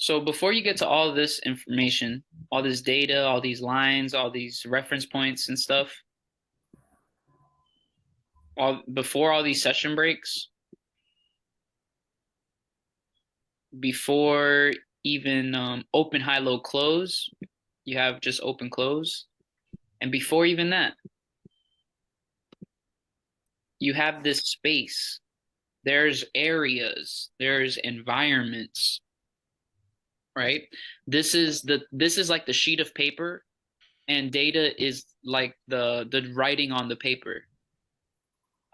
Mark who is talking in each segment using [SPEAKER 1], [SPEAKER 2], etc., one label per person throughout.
[SPEAKER 1] So before you get to all this information, all this data, all these lines, all these reference points and stuff, all before all these session breaks, before even open, high, low, close, you have just open, close. And before even that, you have this space. There's areas, there's environments, right? This is like the sheet of paper, and data is like the writing on the paper.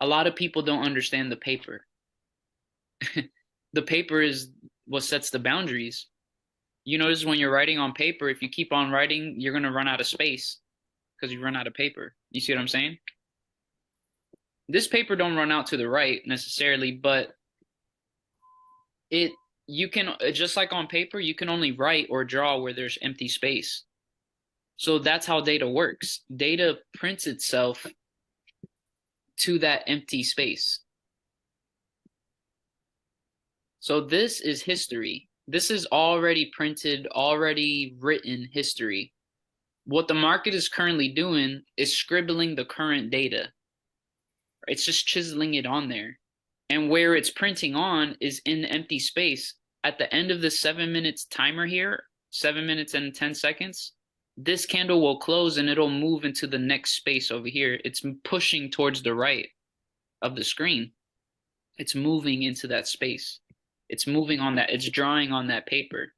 [SPEAKER 1] A lot of people don't understand the paper. The paper is what sets the boundaries. You notice when you're writing on paper, if you keep on writing, you're gonna run out of space because you run out of paper. You see what I'm saying? This paper don't run out to the right necessarily, but it you can just like on paper, you can only write or draw where there's empty space. So that's how data works. Data prints itself to that empty space. So this is history. This is already printed, already written history. What the market is currently doing is scribbling the current data. It's just chiseling it on there. And where it's printing on is in the empty space. At the end of the 7 minutes timer here, 7 minutes and 10 seconds, this candle will close and it'll move into the next space over here. It's pushing towards the right of the screen. It's moving into that space. It's moving on that. It's drawing on that paper.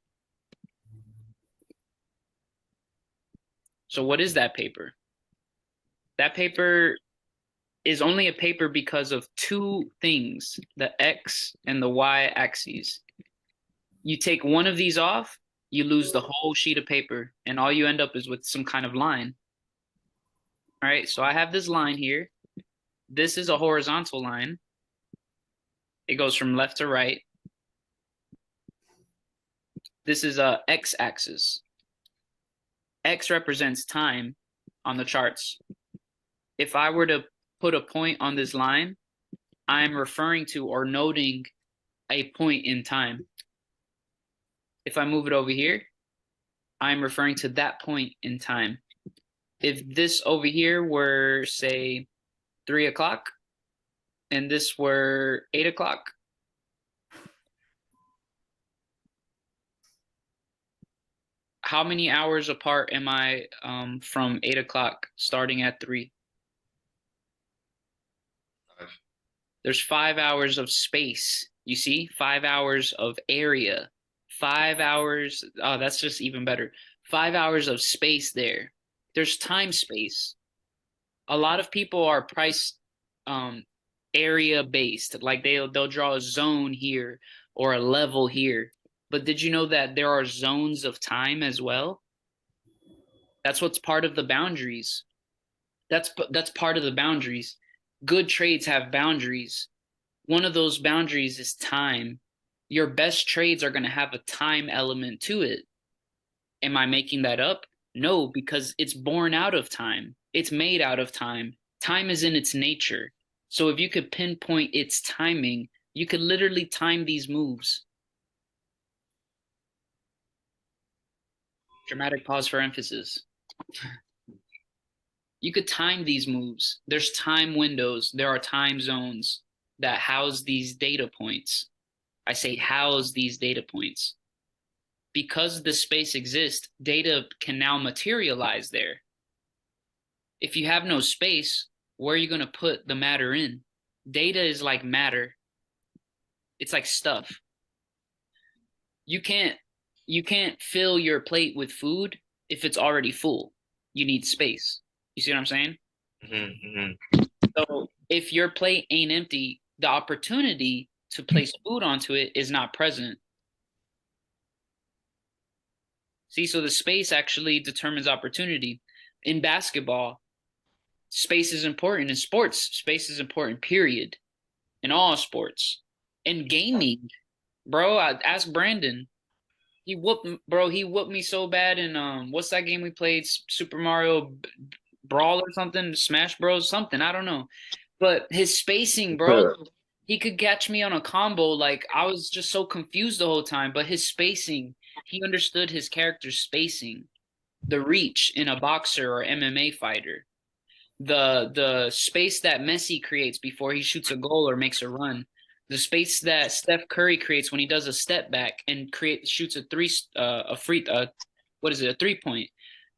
[SPEAKER 1] So what is that paper? That paper is only a paper because of two things, the X and the Y axes. You take one of these off, you lose the whole sheet of paper, and all you end up is with some kind of line. All right, so I have this line here. This is a horizontal line. It goes from left to right. This is a X axis. X represents time on the charts. If I were to put a point on this line, I'm referring to or noting a point in time. If I move it over here, I'm referring to that point in time. If this over here were, say, 3 o'clock, and this were 8 o'clock, how many hours apart am I from 8 o'clock starting at 3?
[SPEAKER 2] 5.
[SPEAKER 1] There's 5 hours of space. You see? 5 hours of area. 5 hours. Oh, that's just even better. 5 hours of space there. There's time space. A lot of people are price area based. Like they'll draw a zone here or a level here. But did you know that there are zones of time as well? That's what's part of the boundaries. That's part of the boundaries. Good trades have boundaries. One of those boundaries is time. Your best trades are going to have a time element to it. Am I making that up? No, because it's born out of time. It's made out of time. Time is in its nature. So if you could pinpoint its timing, you could literally time these moves. Dramatic pause for emphasis. You could time these moves. There's time windows. There are time zones that house these data points. I say house these data points. Because the space exists, data can now materialize there. If you have no space, where are you going to put the matter in? Data is like matter. It's like stuff. You can't fill your plate with food if it's already full. You need space. You see what I'm saying? So if your plate ain't empty, the opportunity to place food onto it is not present. See, so the space actually determines opportunity. In basketball, space is important. In sports, space is important, period. In all sports. In gaming, bro, I ask Brandon. He whooped me so bad in what's that game we played? Super Mario Brawl or something, Smash Bros, something, I don't know. But his spacing, bro, He could catch me on a combo. Like I was just so confused the whole time. But his spacing, he understood his character's spacing, the reach in a boxer or MMA fighter, the space that Messi creates before he shoots a goal or makes a run, the space that Steph Curry creates when he does a step back and shoots what is it, a 3 point.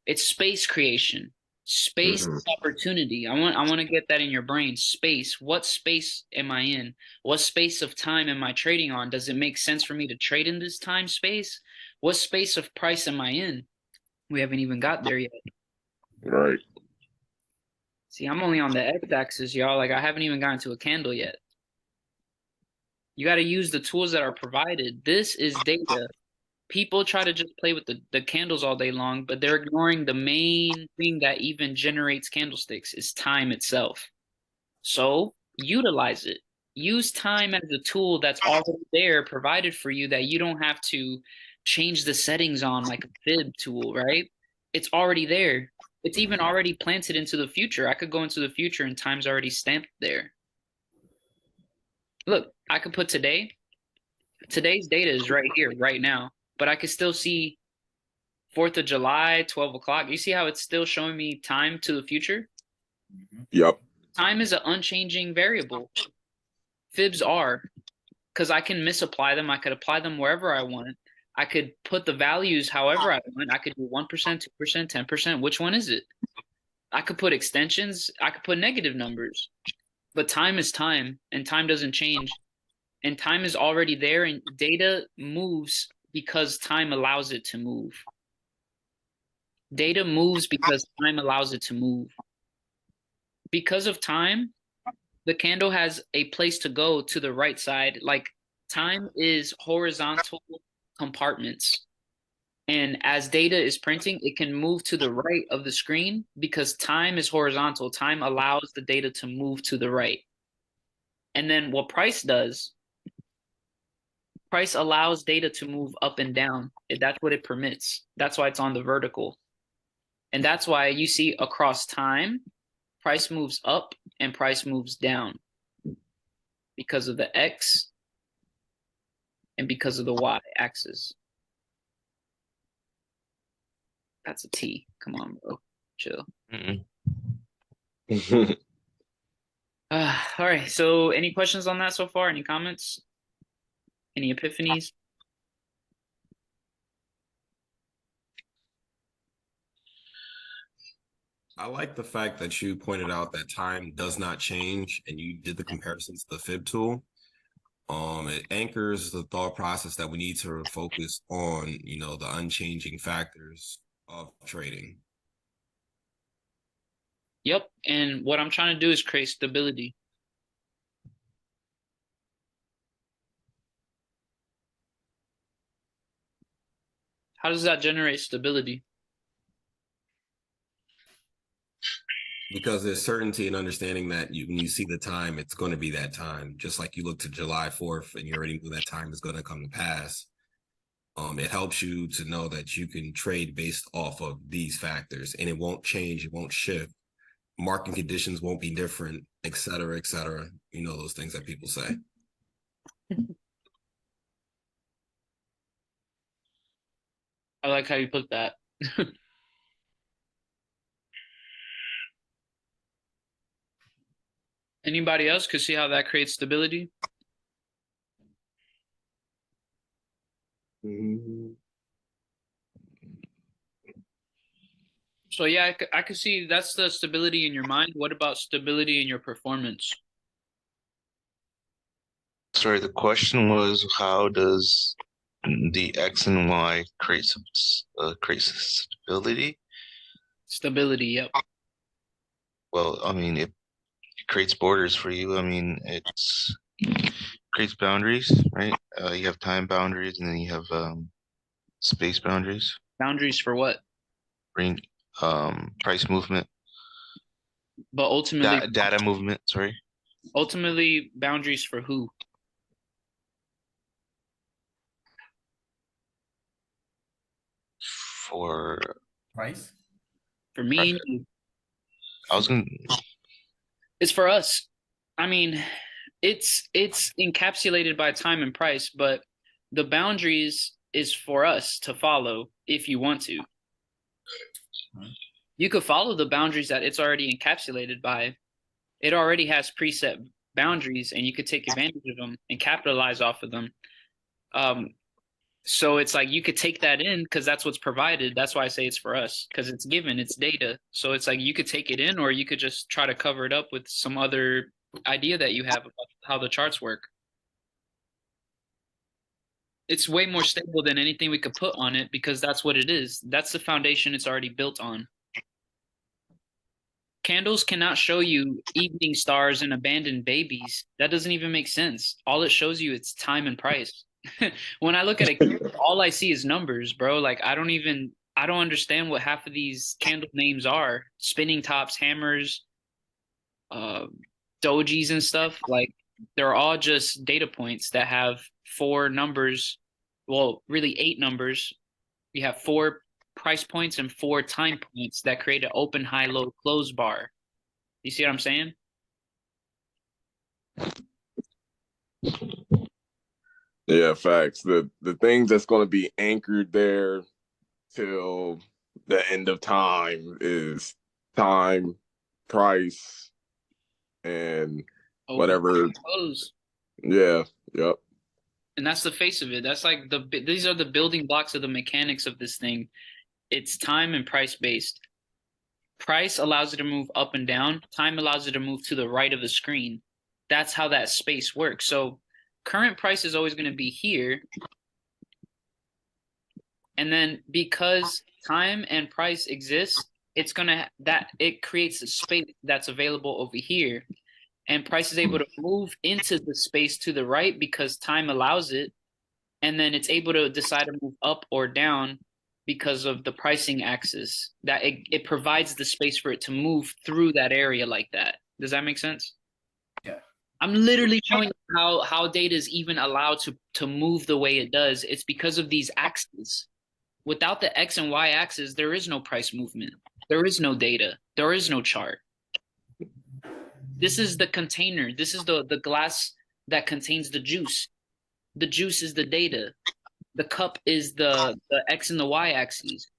[SPEAKER 1] It's space creation. Space
[SPEAKER 2] Hmm.
[SPEAKER 1] opportunity. I want to get that in your brain. Space. What space am I in? What space of time am I trading on? Does it make sense for me to trade in this time space? What space of price am I in? We haven't even got there yet.
[SPEAKER 2] Right.
[SPEAKER 1] See, I'm only on the x-axis, y'all. Like I haven't even gotten to a candle yet. You got to use the tools that are provided. This is data. People try to just play with the candles all day long, but they're ignoring the main thing that even generates candlesticks is time itself. So utilize it. Use time as a tool that's already there, provided for you, that you don't have to change the settings on like a fib tool, right? It's already there. It's even already planted into the future. I could go into the future and time's already stamped there. Look, I could put today. Today's data is right here, right now, but I could still see 4th of July, 12 o'clock. You see how it's still showing me time to the future?
[SPEAKER 2] Yep.
[SPEAKER 1] Time is an unchanging variable. Fibs are, because I can misapply them. I could apply them wherever I want. I could put the values however I want. I could do 1%, 2%, 10%. Which one is it? I could put extensions. I could put negative numbers. But time is time, and time doesn't change. And time is already there, and data moves because time allows it to move. Data moves because time allows it to move. Because of time, the candle has a place to go to the right side. Like time is horizontal compartments. And as data is printing, it can move to the right of the screen because time is horizontal. Time allows the data to move to the right. And then what price does, price allows data to move up and down. That's what it permits. That's why it's on the vertical. And that's why you see across time, price moves up and price moves down because of the X and because of the Y axis. That's a T. Come on, bro. Chill.
[SPEAKER 3] Mm-mm.
[SPEAKER 1] All right. So, any questions on that so far? Any comments? Any epiphanies?
[SPEAKER 4] I like the fact that you pointed out that time does not change and you did the comparisons to the fib tool. It anchors the thought process that we need to focus on, the unchanging factors of trading.
[SPEAKER 1] Yep. And what I'm trying to do is create stability. How does that generate stability?
[SPEAKER 4] Because there's certainty and understanding that when you see the time, it's going to be that time. Just like you look to July 4th and you already know that time is going to come to pass. It helps you to know that you can trade based off of these factors and it won't change, it won't shift. Market conditions won't be different, et cetera, et cetera. You know, those things that people say.
[SPEAKER 1] I like how you put that. Anybody else could see how that creates stability? So yeah, I could see that's the stability in your mind. What about stability in your performance?
[SPEAKER 3] Sorry, the question was how does the X and Y create stability?
[SPEAKER 1] Stability, yep.
[SPEAKER 3] Well, I mean, it creates borders for you. I mean, creates boundaries, right? You have time boundaries and then you have space boundaries,
[SPEAKER 1] Boundaries for what?
[SPEAKER 3] range, price movement,
[SPEAKER 1] But ultimately,
[SPEAKER 3] data movement, sorry.
[SPEAKER 1] ultimately boundaries for who?
[SPEAKER 3] For
[SPEAKER 5] Price?
[SPEAKER 1] For me and you.
[SPEAKER 3] I was gonna
[SPEAKER 1] It's for us. I mean, It's encapsulated by time and price, but the boundaries is for us to follow if you want to. You could follow the boundaries that it's already encapsulated by. It already has preset boundaries, and you could take advantage of them and capitalize off of them. So it's like you could take that in because that's what's provided. That's why I say it's for us because it's given, it's data. So it's like you could take it in, or you could just try to cover it up with some other idea that you have about how the charts work. It's way more stable than anything we could put on it because that's what it is. That's the foundation it's already built on. Candles cannot show you evening stars and abandoned babies. That doesn't even make sense. All it shows you it's time and price. When I look at a candle, all I see is numbers, bro. Like I don't understand what half of these candle names are. Spinning tops, hammers, dojis and stuff. Like they're all just data points that have four numbers. Well, really eight numbers. You have four price points and four time points that create an open, high, low, close bar. You see what I'm saying?
[SPEAKER 2] Yeah, facts. The things that's going to be anchored there till the end of time is time, price, and
[SPEAKER 1] Open,
[SPEAKER 2] whatever.
[SPEAKER 1] close.
[SPEAKER 2] Yeah, yep.
[SPEAKER 1] And that's the face of it. That's like these are the building blocks of the mechanics of this thing. It's time and price based. Price allows it to move up and down. Time allows it to move to the right of the screen. That's how that space works. So current price is always going to be here. And then because time and price exist, it's it creates a space that's available over here. And price is able to move into the space to the right because time allows it. And then it's able to decide to move up or down because of the pricing axis. That it provides the space for it to move through that area like that. Does that make sense?
[SPEAKER 5] Yeah.
[SPEAKER 1] I'm literally showing you how data is even allowed to move the way it does. It's because of these axes. Without the X and Y axis, there is no price movement. There is no data. There is no chart. This is the container. This is the glass that contains the juice. The juice is the data. The cup is the X and the Y axes.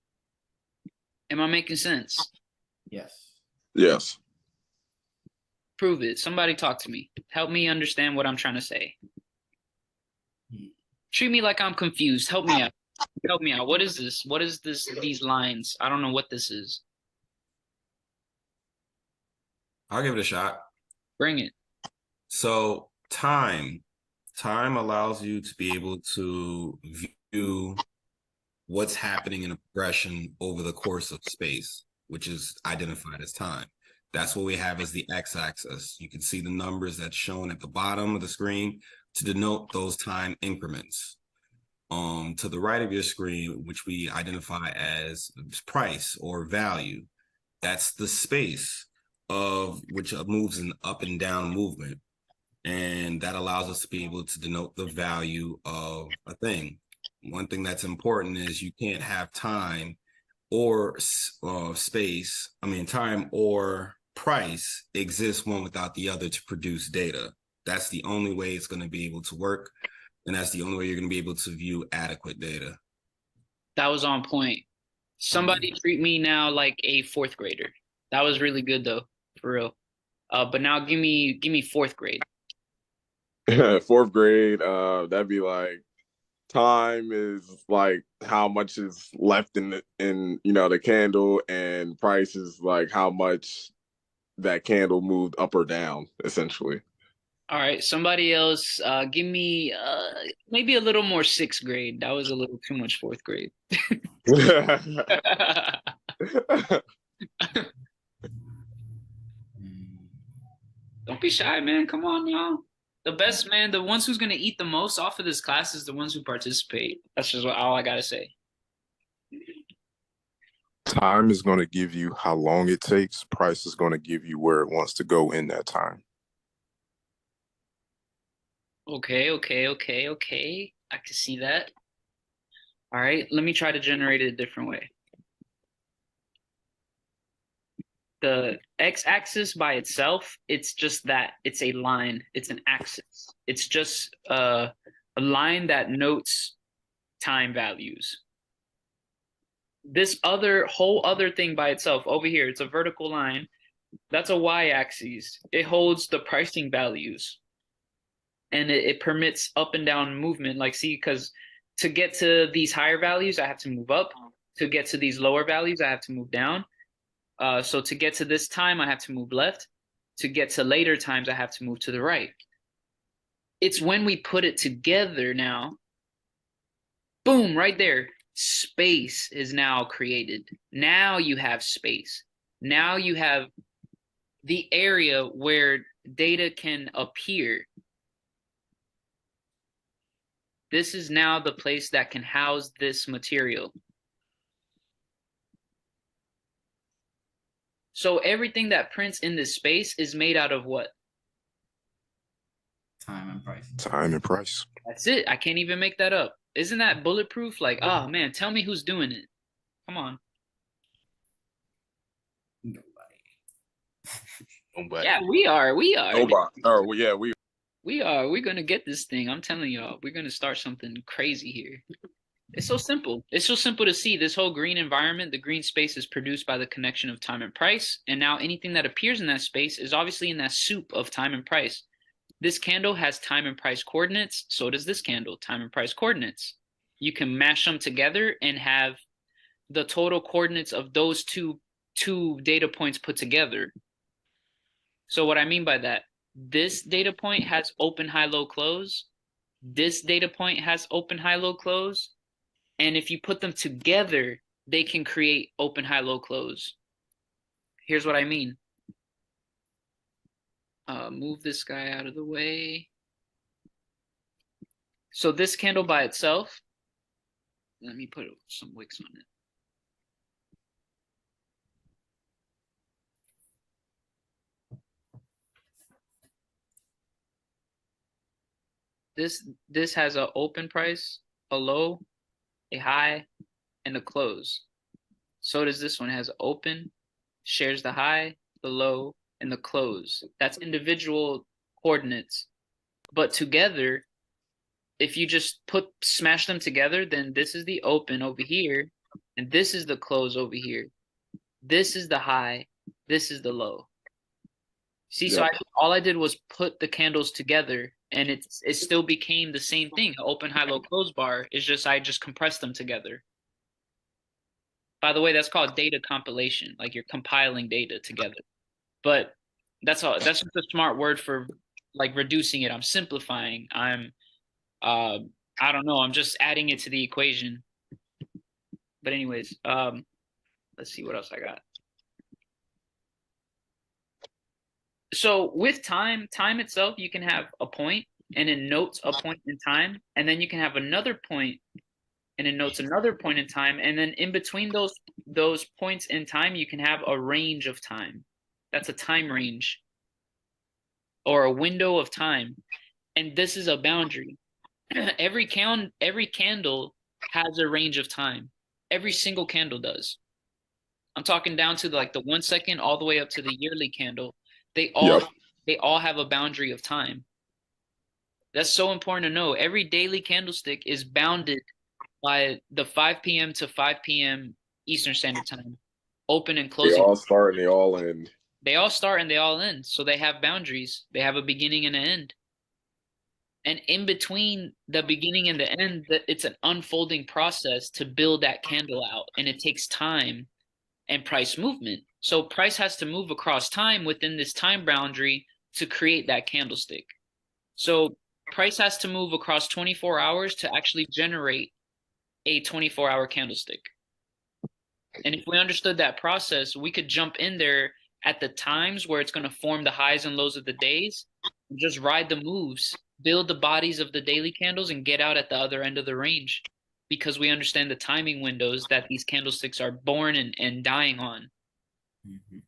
[SPEAKER 1] Am I making sense?
[SPEAKER 5] Yes.
[SPEAKER 2] Yes.
[SPEAKER 1] Prove it. Somebody talk to me. Help me understand what I'm trying to say. Treat me like I'm confused. Help me out. Help me out. What is this? What is this? These lines? I don't know what this is.
[SPEAKER 4] I'll give it a shot.
[SPEAKER 1] Bring it.
[SPEAKER 4] So time allows you to be able to view what's happening in a progression over the course of space, which is identified as time. That's what we have as the x-axis. You can see the numbers that's shown at the bottom of the screen to denote those time increments. To the right of your screen, which we identify as price or value, that's the space of which moves an up and down movement. And that allows us to be able to denote the value of a thing. One thing that's important is you can't have time or time or price exist one without the other to produce data. That's the only way it's going to be able to work. And that's the only way you're going to be able to view adequate data.
[SPEAKER 1] That was on point. Somebody treat me now like a fourth grader. That was really good though, for real. But now give me fourth grade.
[SPEAKER 2] Fourth grade, that'd be like time is like how much is left in the candle, and price is like how much that candle moved up or down, essentially.
[SPEAKER 1] All right, somebody else, give me maybe a little more sixth grade. That was a little too much fourth grade. Don't be shy, man. Come on, y'all. The best, man, the ones who's gonna eat the most off of this class is the ones who participate. That's just all I gotta say.
[SPEAKER 2] Time is going to give you how long it takes. Price is going to give you where it wants to go in that time.
[SPEAKER 1] Okay. I can see that. All right, let me try to generate it a different way. The x-axis by itself, it's just that. It's a line. It's an axis. It's just a line that notes time values. This whole other thing by itself over here, it's a vertical line. That's a y-axis. It holds the pricing values. And it permits up and down movement. Like, see, because to get to these higher values, I have to move up. To get to these lower values, I have to move down. So to get to this time, I have to move left. To get to later times, I have to move to the right. It's when we put it together now, boom, right there, space is now created. Now you have space. Now you have the area where data can appear. This is now the place that can house this material. So everything that prints in this space is made out of what?
[SPEAKER 5] Time and price.
[SPEAKER 6] Time and price.
[SPEAKER 1] That's it. I can't even make that up. Isn't that bulletproof? Like, oh man, tell me who's doing it. Come on.
[SPEAKER 5] Nobody.
[SPEAKER 3] Nobody.
[SPEAKER 1] Yeah, we are. We are.
[SPEAKER 2] Nobody. Oh, well, yeah,
[SPEAKER 1] We are. We're gonna get this thing. I'm telling y'all, we're gonna start something crazy here. It's so simple. It's so simple to see. This whole green environment, the green space is produced by the connection of time and price. And now anything that appears in that space is obviously in that soup of time and price. This candle has time and price coordinates. So does this candle, time and price coordinates. You can mash them together and have the total coordinates of those two data points put together. So what I mean by that, this data point has open, high, low, close. This data point has open, high, low, close. And if you put them together, they can create open, high, low, close. Here's what I mean. Move this guy out of the way. So this candle by itself, let me put some wicks on it. This has an open price, a low, a high, and a close. So does this one. It has open, shares the high, the low, and the close. That's individual coordinates. But together, if you just smash them together, then this is the open over here, and this is the close over here. This is the high, this is the low. See, so all I did was put the candles together, and it still became the same thing. An open, high, low, close bar is just I just compressed them together. By the way, that's called data compilation. Like you're compiling data together. But that's all. That's just a smart word for like reducing it. I'm simplifying. I don't know. I'm just adding it to the equation. But anyways, let's see what else I got. So with time itself, you can have a point and it notes a point in time, and then you can have another point and it notes another point in time, and then in between those points in time, you can have a range of time. That's a time range or a window of time, and this is a boundary. Every candle has a range of time. Every single candle does. I'm talking down to like the 1 second all the way up to the yearly candle. They all have a boundary of time. That's so important to know. Every daily candlestick is bounded by the 5 p.m. to 5 p.m. Eastern Standard Time, open and closing.
[SPEAKER 2] They all start and they all end.
[SPEAKER 1] They all start and they all end. So they have boundaries. They have a beginning and an end. And in between the beginning and the end, it's an unfolding process to build that candle out. And it takes time and price movement. So price has to move across time within this time boundary to create that candlestick. So price has to move across 24 hours to actually generate a 24-hour candlestick. And if we understood that process, we could jump in there at the times where it's going to form the highs and lows of the days, and just ride the moves, build the bodies of the daily candles, and get out at the other end of the range, because we understand the timing windows that these candlesticks are born and dying on.
[SPEAKER 5] Mm-hmm.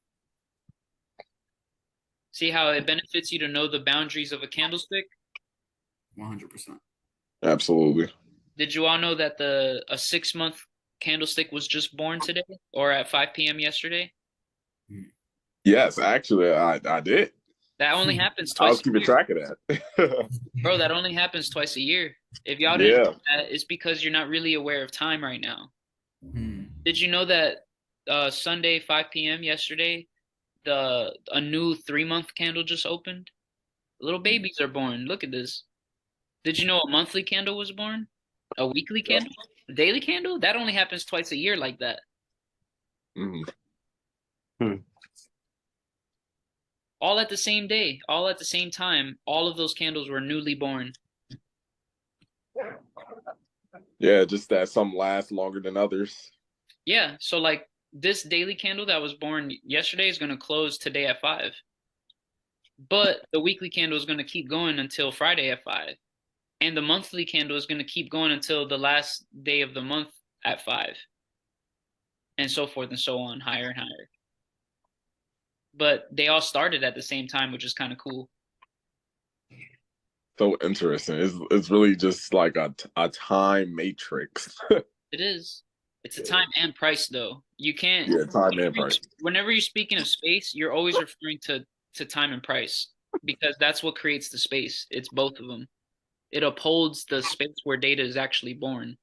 [SPEAKER 1] See how it benefits you to know the boundaries of a candlestick?
[SPEAKER 5] 100%.
[SPEAKER 2] Absolutely.
[SPEAKER 1] Did you all know that a 6-month candlestick was just born today or at 5 p.m. yesterday?
[SPEAKER 2] Yes, actually, I did.
[SPEAKER 1] That only happens
[SPEAKER 2] I was
[SPEAKER 1] twice a
[SPEAKER 2] keeping
[SPEAKER 1] year.
[SPEAKER 2] track of that.
[SPEAKER 1] Bro, that only happens twice a year. If y'all didn't
[SPEAKER 2] Yeah.
[SPEAKER 1] know that, it's because you're not really aware of time right now.
[SPEAKER 5] Hmm.
[SPEAKER 1] Did you know that Sunday 5 p.m. yesterday, a new 3-month candle just opened? Little babies are born. Look at this. Did you know a monthly candle was born? A weekly
[SPEAKER 2] Yep.
[SPEAKER 1] candle? A daily candle? That only happens twice a year like that.
[SPEAKER 2] Mhm.
[SPEAKER 1] All at the same day, all at the same time. All of those candles were newly born.
[SPEAKER 2] Yeah, just that some last longer than others.
[SPEAKER 1] Yeah, so like this daily candle that was born yesterday is going to close today at 5. But the weekly candle is going to keep going until Friday at 5. And the monthly candle is going to keep going until the last day of the month at 5. And so forth and so on, higher and higher. But they all started at the same time, which is kind of cool.
[SPEAKER 2] So interesting. It's really just like a time matrix.
[SPEAKER 1] It is. It's a time and price, though. You can't.
[SPEAKER 2] Yeah, time and price.
[SPEAKER 1] Whenever you're speaking of space, you're always referring to time and price because that's what creates the space. It's both of them. It upholds the space where data is actually born.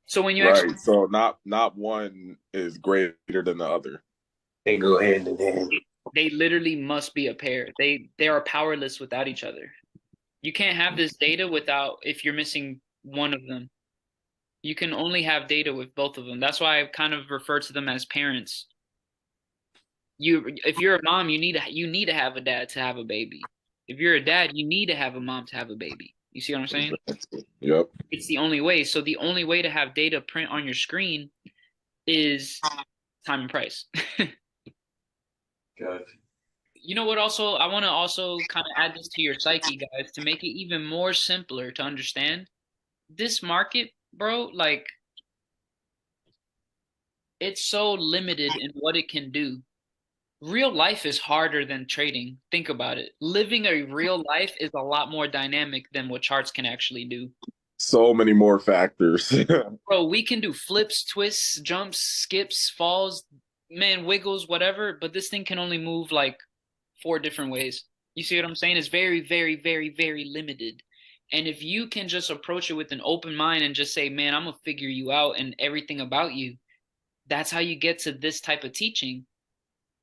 [SPEAKER 1] So when you actually,
[SPEAKER 2] Right. So not one is greater than the other.
[SPEAKER 6] They go hand in hand.
[SPEAKER 1] they literally must be a pair. They are powerless without each other. You can't have this data without if you're missing one of them. You can only have data with both of them. That's why I kind of refer to them as parents. If you're a mom, you need to have a dad to have a baby. If you're a dad, you need to have a mom to have a baby. You see what I'm saying?
[SPEAKER 2] Yep.
[SPEAKER 1] It's the only way. So the only way to have data print on your screen is time and price.
[SPEAKER 6] Gotcha.
[SPEAKER 1] You know what also I want to also kind of add this to your psyche, guys, to make it even more simpler to understand. This market, bro, like it's so limited in what it can do. Real life is harder than trading. Think about it. Living a real life is a lot more dynamic than what charts can actually do.
[SPEAKER 2] So many more factors.
[SPEAKER 1] Bro, we can do flips, twists, jumps, skips, falls, man, wiggles, whatever, but this thing can only move like 4 different ways. You see what I'm saying? It's very, very, very, very limited. And if you can just approach it with an open mind and just say, man, I'm gonna figure you out and everything about you, that's how you get to this type of teaching.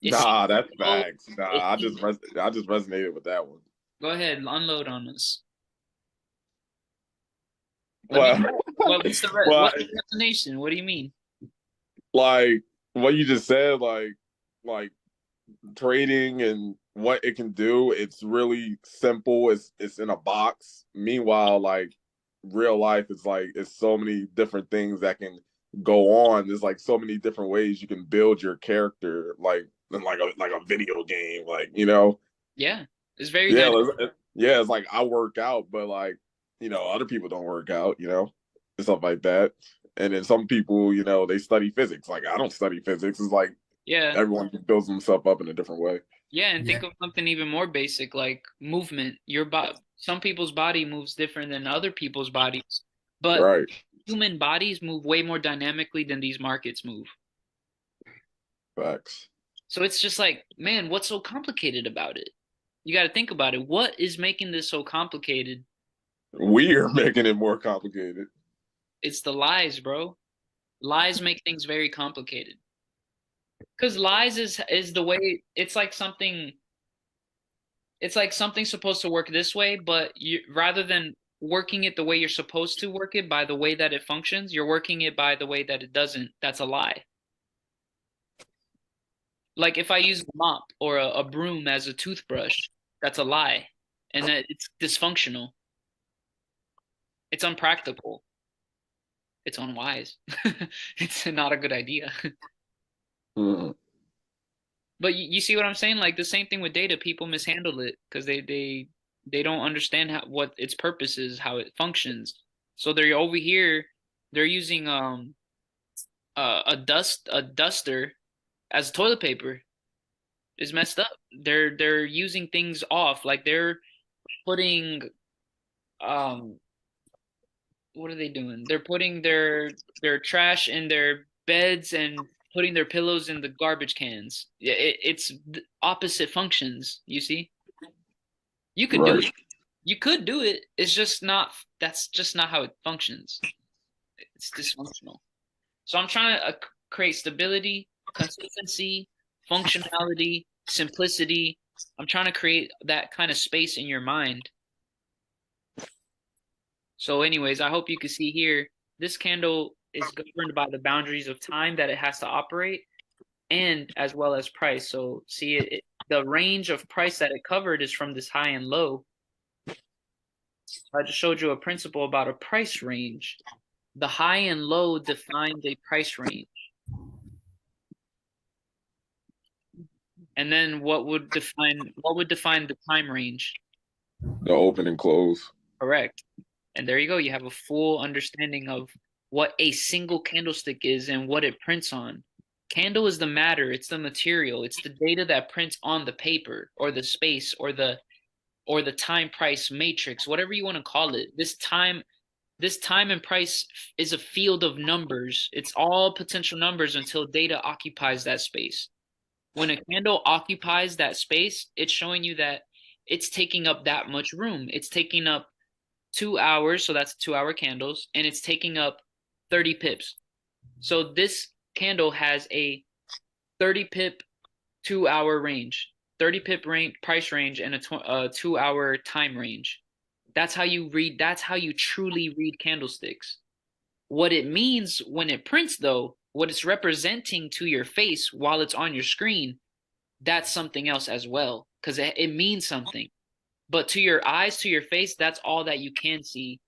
[SPEAKER 2] Nah, that's
[SPEAKER 1] so
[SPEAKER 2] facts. Nah,
[SPEAKER 1] it
[SPEAKER 2] I
[SPEAKER 1] seems,
[SPEAKER 2] just resonated with that one.
[SPEAKER 1] go ahead, unload on us.
[SPEAKER 2] Well,
[SPEAKER 1] What's
[SPEAKER 2] well,
[SPEAKER 1] what's the destination? What do you mean?
[SPEAKER 2] like what you just said, like trading and what it can do, it's really simple. It's in a box. Meanwhile, like real life is like it's so many different things that can go on. There's like so many different ways you can build your character, like in like a video game, like
[SPEAKER 1] Yeah, it's very
[SPEAKER 2] yeah,
[SPEAKER 1] dynamic.
[SPEAKER 2] yeah. It's like I work out, but like other people don't work out, and stuff like that. And then some people, they study physics. Like I don't study physics. It's like
[SPEAKER 1] Yeah,
[SPEAKER 2] everyone builds themselves up in a different way.
[SPEAKER 1] yeah, and
[SPEAKER 5] Yeah.
[SPEAKER 1] think of something even more basic like movement. Some people's body moves different than other people's bodies, but
[SPEAKER 2] Right.
[SPEAKER 1] human bodies move way more dynamically than these markets move.
[SPEAKER 2] Facts.
[SPEAKER 1] So it's just like, man, what's so complicated about it? You got to think about it. What is making this so complicated?
[SPEAKER 2] We are making it more complicated.
[SPEAKER 1] It's the lies, bro. Lies make things very complicated. Because lies is the way it's like something supposed to work this way, but you rather than working it the way you're supposed to work it by the way that it functions, you're working it by the way that it doesn't. That's a lie. Like if I use a mop or a broom as a toothbrush, that's a lie. And that it's dysfunctional. It's unpractical. It's unwise. It's not a good idea.
[SPEAKER 2] Mhm.
[SPEAKER 1] But you see what I'm saying? Like the same thing with data, people mishandle it because they don't understand what its purpose is, how it functions. So they're over here, they're using a duster as toilet paper. Is messed up. They're using things off, like they're putting um what are they doing? They're putting their trash in their beds and putting their pillows in the garbage cans. It's opposite functions, you see? You could do
[SPEAKER 2] Right.
[SPEAKER 1] it. You could do it. It's just not, that's just not how it functions. It's dysfunctional. So I'm trying to create stability, consistency, functionality, simplicity. I'm trying to create that kind of space in your mind. So anyways, I hope you can see here, this candle is governed by the boundaries of time that it has to operate and as well as price. So see, the range of price that it covered is from this high and low. I just showed you a principle about a price range. The high and low defines a price range. And then what would define the time range?
[SPEAKER 2] The open and close.
[SPEAKER 1] Correct. And there you go. You have a full understanding of what a single candlestick is and what it prints on. Candle is the matter, it's the material, it's the data that prints on the paper or the space or the time price matrix, whatever you want to call it. This time and price is a field of numbers. It's all potential numbers until data occupies that space. When a candle occupies that space, it's showing you that it's taking up that much room. It's taking up 2 hours, so that's 2-hour candles, and it's taking up 30 pips. So this candle has a 30 pip 2-hour range, 30 pip range, price range, and a 2-hour time range. That's how you read. That's how you truly read candlesticks. What it means when it prints, though, what it's representing to your face while it's on your screen, that's something else as well, because it means something. But to your eyes, to your face, that's all that you can see.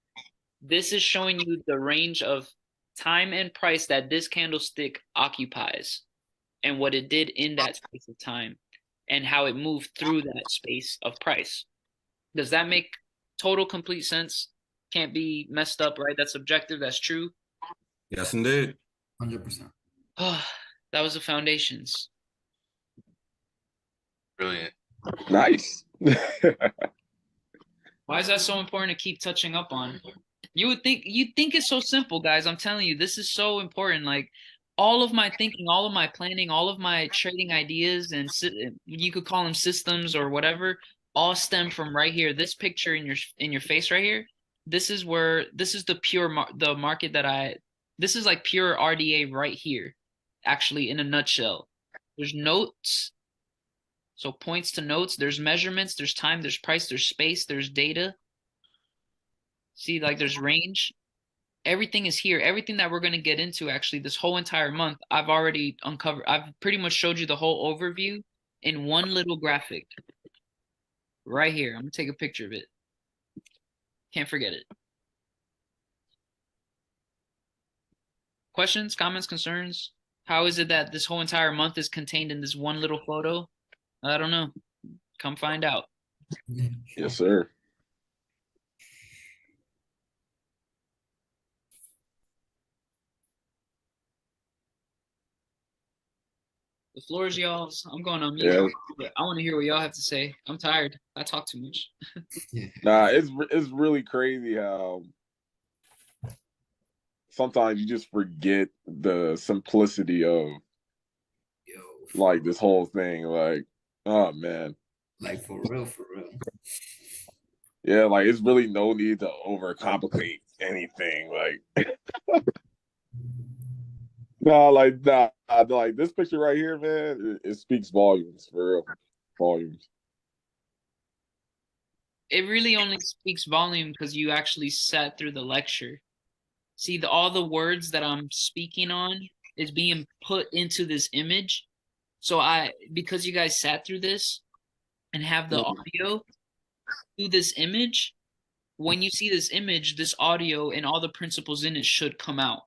[SPEAKER 1] This is showing you the range of time and price that this candlestick occupies and what it did in that space of time and how it moved through that space of price. Does that make total complete sense? Can't be messed up, right? That's objective. That's true.
[SPEAKER 4] Yes, indeed.
[SPEAKER 5] 100%.
[SPEAKER 1] Oh, that was the foundations.
[SPEAKER 3] Brilliant.
[SPEAKER 2] Nice.
[SPEAKER 1] Why is that so important to keep touching up on? You'd think it's so simple, guys. I'm telling you, this is so important. Like all of my thinking, all of my planning, all of my trading ideas, and you could call them systems or whatever, all stem from right here. This picture in your face right here. This is the pure the market that this is like pure RDA right here, actually in a nutshell. There's notes. So points to notes, there's measurements, there's time, there's price, there's space, there's data. See, like there's range. Everything is here. Everything that we're going to get into actually this whole entire month, I've already uncovered. I've pretty much showed you the whole overview in one little graphic. Right here. I'm going to take a picture of it. Can't forget it. Questions, comments, concerns? How is it that this whole entire month is contained in this one little photo? I don't know. Come find out.
[SPEAKER 2] Yes, sir.
[SPEAKER 1] The floor is y'all's. I'm going on mute.
[SPEAKER 2] Yeah.
[SPEAKER 1] But I want to hear what y'all have to say. I'm tired. I talk too much.
[SPEAKER 2] Nah, it's really crazy how sometimes you just forget the simplicity of
[SPEAKER 5] Yo,
[SPEAKER 2] like this whole thing. Like, oh man.
[SPEAKER 5] like for real, for real.
[SPEAKER 2] Yeah, like it's really no need to overcomplicate anything. Like no, like like this picture right here, man, it speaks volumes for real. Volumes.
[SPEAKER 1] It really only speaks volume because you actually sat through the lecture. See, all the words that I'm speaking on is being put into this image. So because you guys sat through this and have the audio through this image, when you see this image, this audio and all the principles in it should come out.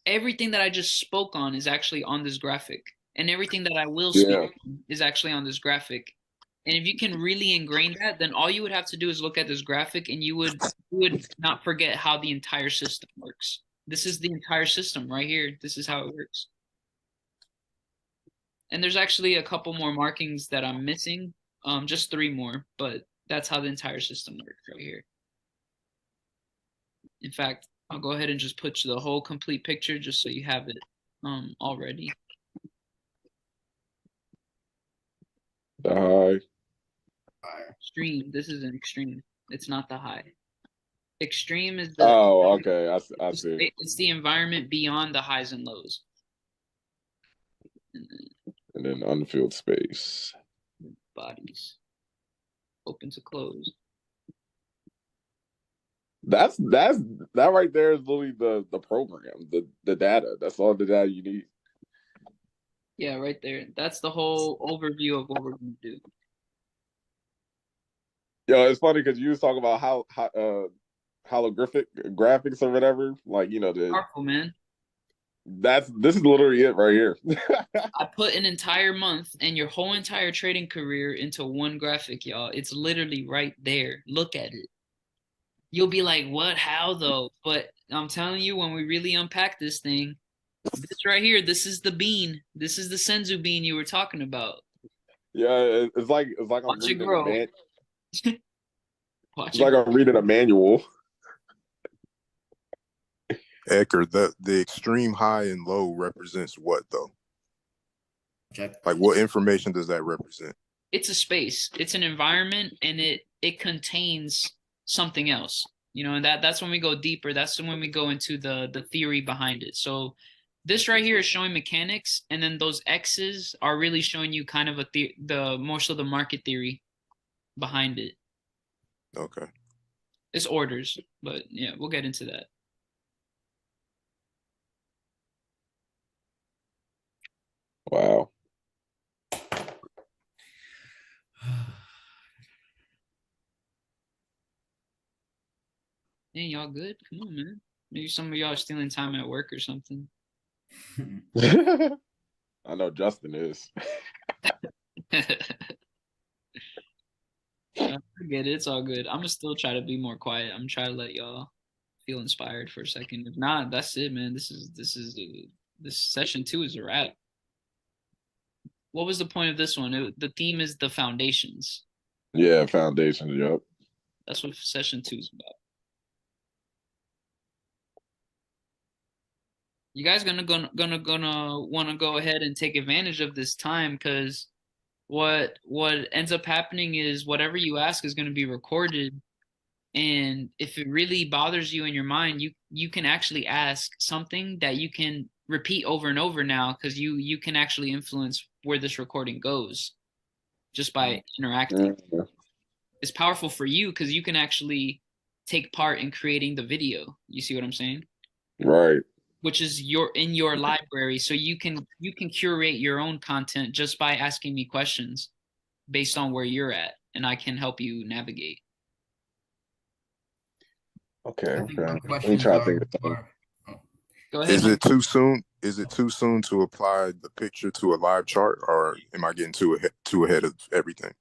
[SPEAKER 1] Everything that I just spoke on is actually on this graphic, and everything that I will speak on is actually on this graphic. And if you can really ingrain that, then all you would have to do is look at this graphic and you would not forget how the entire system works. This is the entire system right here. This is how it works. And there's actually a couple more markings that I'm missing, just 3 more, but that's how the entire system works right here. In fact, I'll go ahead and just put the whole complete picture just so you have it. already.
[SPEAKER 2] The high.
[SPEAKER 5] Fire.
[SPEAKER 1] Extreme. This is an extreme. It's not the high. Extreme is the
[SPEAKER 2] Oh, okay. I see.
[SPEAKER 1] it's the environment beyond the highs and lows. And then
[SPEAKER 2] And then unfilled space.
[SPEAKER 1] bodies. Open to close.
[SPEAKER 2] That right there is literally the program, the data. That's all the data you need.
[SPEAKER 1] Yeah, right there. That's the whole overview of what we're gonna do.
[SPEAKER 2] Yo, it's funny because you was talking about how holographic graphics or whatever. Like, you know,
[SPEAKER 1] Powerful, man.
[SPEAKER 2] this is literally it right here.
[SPEAKER 1] I put an entire month and your whole entire trading career into one graphic, y'all. It's literally right there. Look at it. You'll be like, what? How though? But I'm telling you, when we really unpack this thing, this right here, this is the bean. This is the Senzu bean you were talking about.
[SPEAKER 2] Yeah, it's like I'm
[SPEAKER 1] Watch it
[SPEAKER 2] reading
[SPEAKER 1] grow. Watch
[SPEAKER 2] it's
[SPEAKER 1] it
[SPEAKER 2] like
[SPEAKER 1] grow.
[SPEAKER 2] I'm reading a manual.
[SPEAKER 7] Ecker, the extreme high and low represents what though?
[SPEAKER 5] Check.
[SPEAKER 7] Like what information does that represent?
[SPEAKER 1] It's a space. It's an environment, and it contains something else. You know, and that's when we go deeper. That's when we go into the theory behind it. So this right here is showing mechanics, and then those X's are really showing you kind of the more so the market theory behind it.
[SPEAKER 7] Okay.
[SPEAKER 1] It's orders, but yeah, we'll get into that.
[SPEAKER 2] Wow.
[SPEAKER 1] Hey, y'all good? Come on, man. Maybe some of y'all are stealing time at work or something.
[SPEAKER 2] I know Justin is.
[SPEAKER 1] I get it. It's all good. I'm gonna still try to be more quiet. I'm trying to let y'all feel inspired for a second. If not, that's it, man. This session 2 is a wrap. What was the point of this one? The theme is the foundations.
[SPEAKER 2] Yeah, foundation. Yep.
[SPEAKER 1] That's what session 2 is about. You guys gonna want to go ahead and take advantage of this time, because what ends up happening is whatever you ask is going to be recorded, and if it really bothers you in your mind, you can actually ask something that you can repeat over and over now, because you can actually influence where this recording goes just by interacting.
[SPEAKER 2] Yeah.
[SPEAKER 1] It's powerful for you because you can actually take part in creating the video. You see what I'm saying?
[SPEAKER 2] Right.
[SPEAKER 1] Which is in your library, so you can curate your own content just by asking me questions based on where you're at, and I can help you navigate.
[SPEAKER 2] Okay.
[SPEAKER 5] I think
[SPEAKER 2] Okay.
[SPEAKER 5] my
[SPEAKER 2] Let me
[SPEAKER 5] questions
[SPEAKER 2] try to
[SPEAKER 5] are
[SPEAKER 2] think of something.
[SPEAKER 5] more. Oh,
[SPEAKER 1] Go ahead.
[SPEAKER 7] Is it too soon? Is it too soon to apply the picture to a live chart, or am I getting too ahead of everything?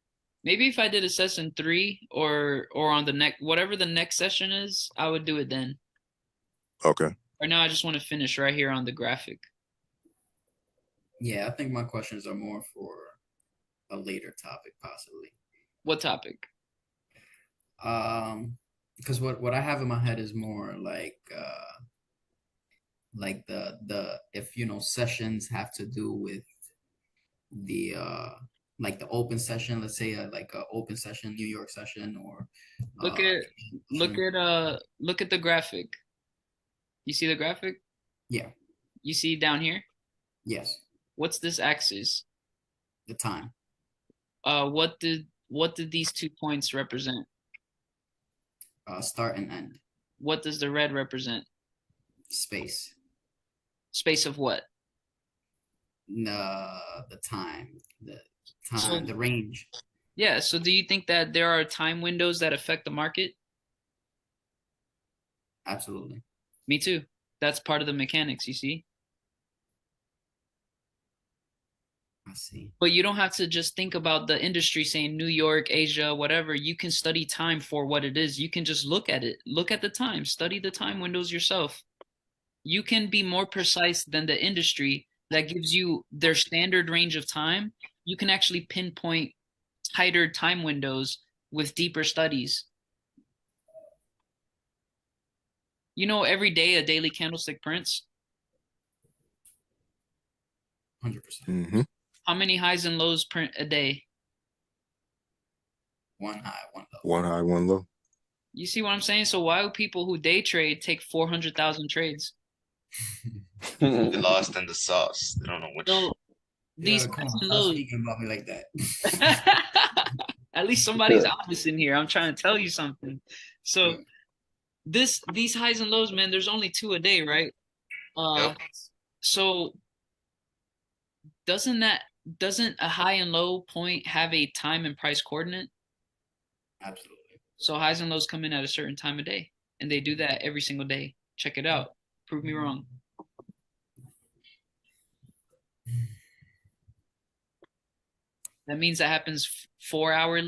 [SPEAKER 1] Maybe if I did a session 3 or on the next, whatever the next session is, I would do it then.
[SPEAKER 7] Okay.
[SPEAKER 1] Right now, I just want to finish right here on the graphic.
[SPEAKER 5] yeah, I think my questions are more for a later topic, possibly.
[SPEAKER 1] What topic?
[SPEAKER 5] Because what I have in my head is more like the if sessions have to do with the like the open session, let's say like a open session, New York session, or
[SPEAKER 1] Look
[SPEAKER 5] uh
[SPEAKER 1] at look at the graphic. You see the graphic?
[SPEAKER 5] yeah,
[SPEAKER 1] You see down here?
[SPEAKER 5] yes,
[SPEAKER 1] What's this axis?
[SPEAKER 5] the time,
[SPEAKER 1] What did these 2 points represent?
[SPEAKER 5] start and end,
[SPEAKER 1] What does the red represent?
[SPEAKER 5] space,
[SPEAKER 1] Space of what?
[SPEAKER 5] the time,
[SPEAKER 1] So
[SPEAKER 5] the range.
[SPEAKER 1] yeah, so do you think that there are time windows that affect the market?
[SPEAKER 5] Absolutely.
[SPEAKER 1] Me too. That's part of the mechanics, you see?
[SPEAKER 5] I see.
[SPEAKER 1] But you don't have to just think about the industry saying New York, Asia, whatever. You can study time for what it is. You can just look at it. Look at the time. Study the time windows yourself. You can be more precise than the industry that gives you their standard range of time. You can actually pinpoint tighter time windows with deeper studies. You know, every day a daily candlestick prints.
[SPEAKER 5] 100%.
[SPEAKER 7] Mm-hmm.
[SPEAKER 1] How many highs and lows per a day?
[SPEAKER 5] One high, one low.
[SPEAKER 7] One high, one low.
[SPEAKER 1] You see what I'm saying? So why do people who day trade take 400,000 trades?
[SPEAKER 3] They lost in the sauce. They don't know which.
[SPEAKER 1] So these
[SPEAKER 5] Yeah, come
[SPEAKER 1] highs
[SPEAKER 5] on,
[SPEAKER 1] and
[SPEAKER 5] stop
[SPEAKER 1] lows.
[SPEAKER 5] speaking about me like that.
[SPEAKER 1] At least somebody's honest in here. I'm trying to tell you something. So these highs and lows, man, there's only 2 a day, right?
[SPEAKER 3] Yep.
[SPEAKER 1] So doesn't a high and low point have a time and price coordinate?
[SPEAKER 5] Absolutely.
[SPEAKER 1] So highs and lows come in at a certain time of day, and they do that every single day. Check it out. Prove me wrong. That means that happens 4 hourly.